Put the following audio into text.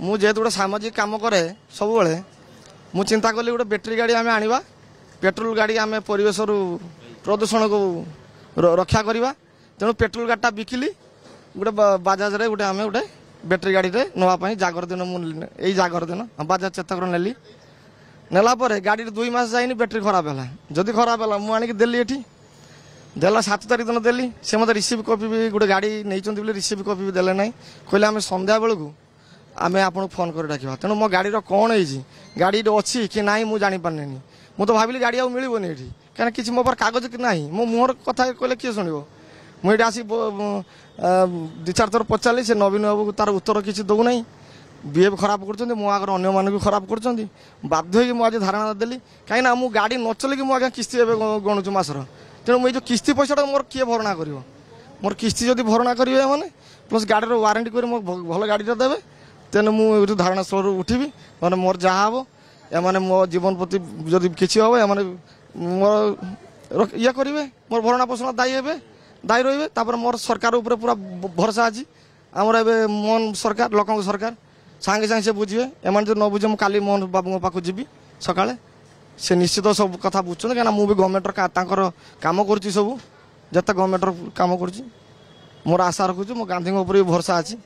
ମୁଁ ଯେହେତୁ ଗୋଟେ ସାମାଜିକ କାମ କରେ ସବୁବେଳେ ମୁଁ ଚିନ୍ତା କଲି ଗୋଟେ ବ୍ୟାଟେରୀ ଗାଡ଼ି ଆମେ ଆଣିବା पेट्रोल गाड़ी आम परिवेश प्रदूषण को रक्षा करवा तेणु पेट्रोल गाड़ीटा बिकिली गोटे बाजाज रे गोटे आम गोटे बैटेरी गाड़ी रे नापी जागर दिन मुझे जागर दिन बाजाज चेतक नेली नेलापर गाड़ी 2 मास जाइनी बैटेरी खराब है जदि खराब है मुझे देली ये देला 7 तारीख दिन देली से मत रिसीव कॉपी भी गोटे गाड़ी नहीं रिसीव कॉपी भी देले ना कहले आम संध्या बेलू आम आपको फोन कर डाक तेणु मो गाड़ी कौन है गाड़ी अच्छी कि ना मुझे जापारे ମୁଁ ତ ଭାବିଲି ଗାଡ଼ି ଆଉ ମିଳିବନି ଏଠି କାରଣ କିଛି ମୋ ପାଖରେ କାଗଜ କି ନାହିଁ ମୋ ମୁହଁର କଥା କହିଲେ କିଏ ଶୁଣିବ ମୁଁ ଏଠି ଆସି 2-4 ଥର ପଚାରିଲି ସେ ନବୀନ ବାବୁକୁ ତାର ଉତ୍ତର କିଛି ଦେଉନାହିଁ ବିହେଭ୍ ଖରାପ କରୁଛନ୍ତି ମୋ ଆଗରେ ଅନ୍ୟମାନଙ୍କୁ ଖରାପ କରୁଛନ୍ତି ବାଧ୍ୟ ହୋଇକି ମୁଁ ଆଜି ଧାରଣା ଦେଲି କାହିଁକିନା ମୁଁ ଗାଡ଼ି ନ ଚଲେଇକି ମୁଁ ଆଜ୍ଞା କିସ୍ତି ଏବେ ଗଣୁଛୁ ମାସର ତେଣୁ ମୁଁ ଏଇ ଯେଉଁ କିସ୍ତି ପଇସାଟା ମୋର କିଏ ଭରଣା କରିବ ମୋର କିସ୍ତି ଯଦି ଭରଣା କରିବେ ମାନେ ପ୍ଲସ୍ ଗାଡ଼ିର ୱାରେଣ୍ଟି କରି ମୋ ଭଲ ଗାଡ଼ିଟା ଦେବେ ତେଣୁ ମୁଁ ଏଇଠୁ ଧାରଣା ସ୍ଥଳରୁ ଉଠିବି ମାନେ ମୋର ଯାହା ହେବ एमाने मो जीवन प्रति जदि किसी हम एमाने मोर ये करेंगे मोर भरणा पोषण दायी हे दायी रे मोर सरकार उपर पूरा भरोसा अच्छी आमर ए मोहन सरकार लोक सरकार सांगे सांगे से बुझे एम जो न बुझे मुझे काली मोहन बाबू पाक जी सका से निश्चित सब कथा बुझुँ कहीं मुझे गवर्नमेंटर कम कर सब जिते गवर्नमेंटर कम कर मोर आशा रखुच्छी मो गांधी भरोसा अच्छी।